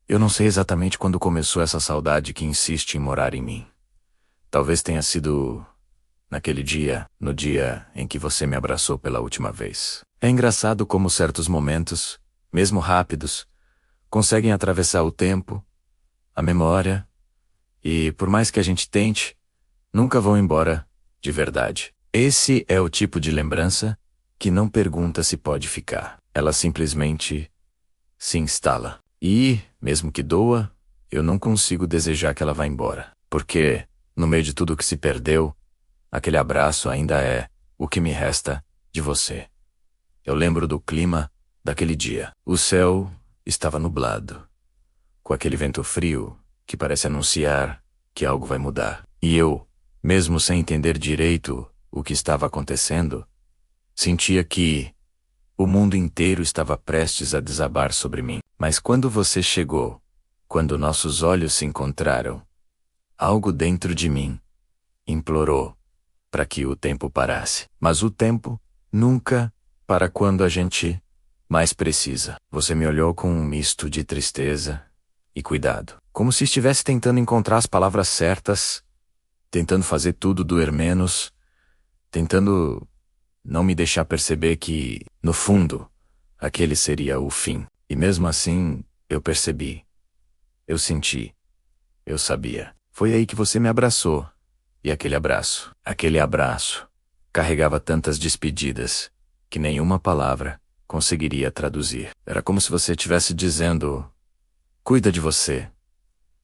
Eu não sei exatamente quando começou essa saudade que insiste em morar em mim. Talvez tenha sido naquele dia, no dia em que você me abraçou pela última vez. É engraçado como certos momentos, mesmo rápidos, conseguem atravessar o tempo, a memória, e por mais que a gente tente, nunca vão embora, de verdade. Esse é o tipo de lembrança que não pergunta se pode ficar. Ela simplesmente se instala. E, mesmo que doa, eu não consigo desejar que ela vá embora. Porque, no meio de tudo que se perdeu, aquele abraço ainda é o que me resta de você. Eu lembro do clima daquele dia. O céu estava nublado, com aquele vento frio que parece anunciar que algo vai mudar. E eu, mesmo sem entender direito o que estava acontecendo, sentia que o mundo inteiro estava prestes a desabar sobre mim. Mas quando você chegou, quando nossos olhos se encontraram, algo dentro de mim implorou para que o tempo parasse. Mas o tempo nunca para quando a gente mais precisa. Você me olhou com um misto de tristeza e cuidado, como se estivesse tentando encontrar as palavras certas, tentando fazer tudo doer menos, tentando não me deixar perceber que, no fundo, aquele seria o fim. E mesmo assim, eu percebi. Eu senti. Eu sabia. Foi aí que você me abraçou. E aquele abraço, carregava tantas despedidas que nenhuma palavra conseguiria traduzir. Era como se você estivesse dizendo: cuida de você.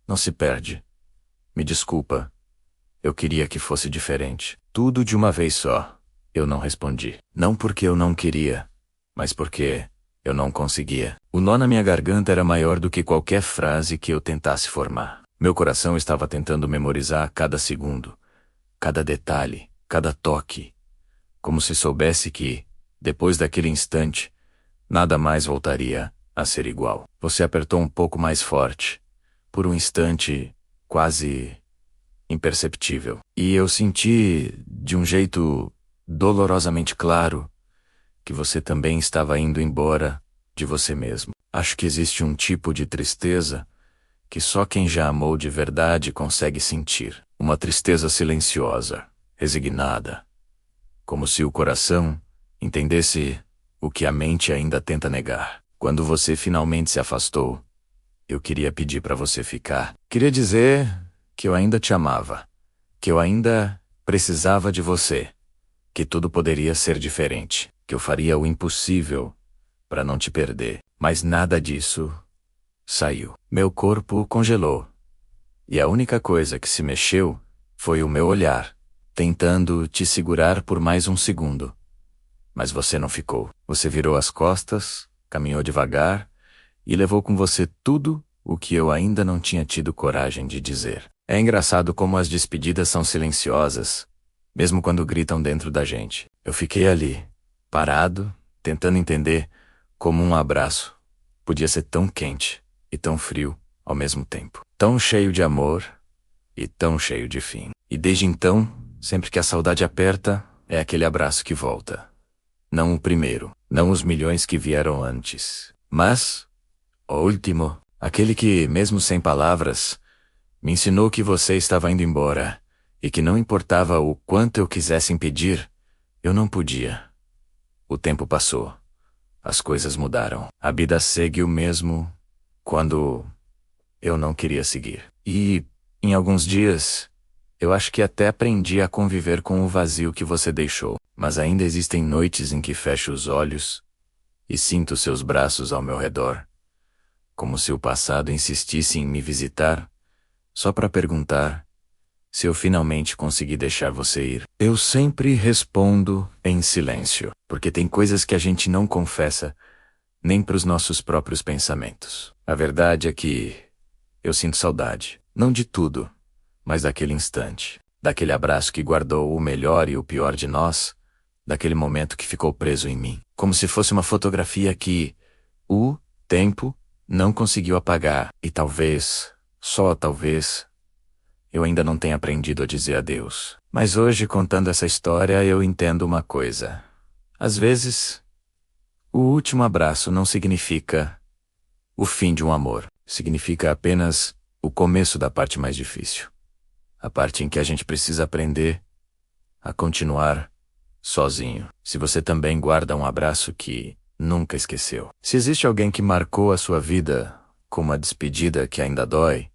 Não se perde. Me desculpa. Eu queria que fosse diferente. Tudo de uma vez só. Eu não respondi. Não porque eu não queria, mas porque eu não conseguia. O nó na minha garganta era maior do que qualquer frase que eu tentasse formar. Meu coração estava tentando memorizar cada segundo, cada detalhe, cada toque, como se soubesse que, depois daquele instante, nada mais voltaria a ser igual. Você apertou um pouco mais forte, por um instante quase imperceptível. E eu senti, de um jeito dolorosamente claro, que você também estava indo embora de você mesmo. Acho que existe um tipo de tristeza que só quem já amou de verdade consegue sentir. Uma tristeza silenciosa, resignada, como se o coração entendesse o que a mente ainda tenta negar. Quando você finalmente se afastou, eu queria pedir para você ficar. Queria dizer que eu ainda te amava, que eu ainda precisava de você, que tudo poderia ser diferente, que eu faria o impossível para não te perder. Mas nada disso saiu. Meu corpo congelou. E a única coisa que se mexeu foi o meu olhar, tentando te segurar por mais um segundo. Mas você não ficou. Você virou as costas, caminhou devagar e levou com você tudo o que eu ainda não tinha tido coragem de dizer. É engraçado como as despedidas são silenciosas, mesmo quando gritam dentro da gente. Eu fiquei ali, parado, tentando entender como um abraço podia ser tão quente e tão frio ao mesmo tempo. Tão cheio de amor e tão cheio de fim. E desde então, sempre que a saudade aperta, é aquele abraço que volta. Não o primeiro, não os milhões que vieram antes, mas o último, aquele que, mesmo sem palavras, me ensinou que você estava indo embora e que não importava o quanto eu quisesse impedir, eu não podia. O tempo passou. As coisas mudaram. A vida segue o mesmo quando eu não queria seguir. E, em alguns dias, eu acho que até aprendi a conviver com o vazio que você deixou. Mas ainda existem noites em que fecho os olhos e sinto seus braços ao meu redor, como se o passado insistisse em me visitar, só para perguntar se eu finalmente consegui deixar você ir. Eu sempre respondo em silêncio, porque tem coisas que a gente não confessa nem para os nossos próprios pensamentos. A verdade é que eu sinto saudade, não de tudo, mas daquele instante, daquele abraço que guardou o melhor e o pior de nós, daquele momento que ficou preso em mim, como se fosse uma fotografia que o tempo não conseguiu apagar. E talvez, só talvez, eu ainda não tenha aprendido a dizer adeus. Mas hoje, contando essa história, eu entendo uma coisa. Às vezes, o último abraço não significa o fim de um amor. significa apenas o começo da parte mais difícil. A parte em que a gente precisa aprender a continuar sozinho. Se você também guarda um abraço que nunca esqueceu. Se existe alguém que marcou a sua vida com uma despedida que ainda dói,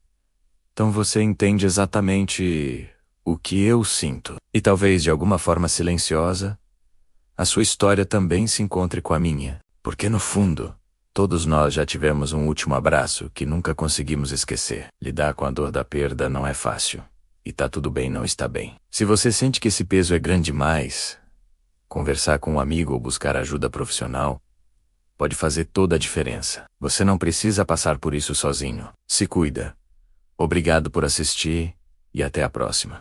então você entende exatamente o que eu sinto. E talvez de alguma forma silenciosa, a sua história também se encontre com a minha. Porque no fundo, todos nós já tivemos um último abraço que nunca conseguimos esquecer. Lidar com a dor da perda não é fácil. E tá tudo bem não estar bem. Se você sente que esse peso é grande demais, conversar com um amigo ou buscar ajuda profissional pode fazer toda a diferença. Você não precisa passar por isso sozinho. Se cuida. Obrigado por assistir e até a próxima.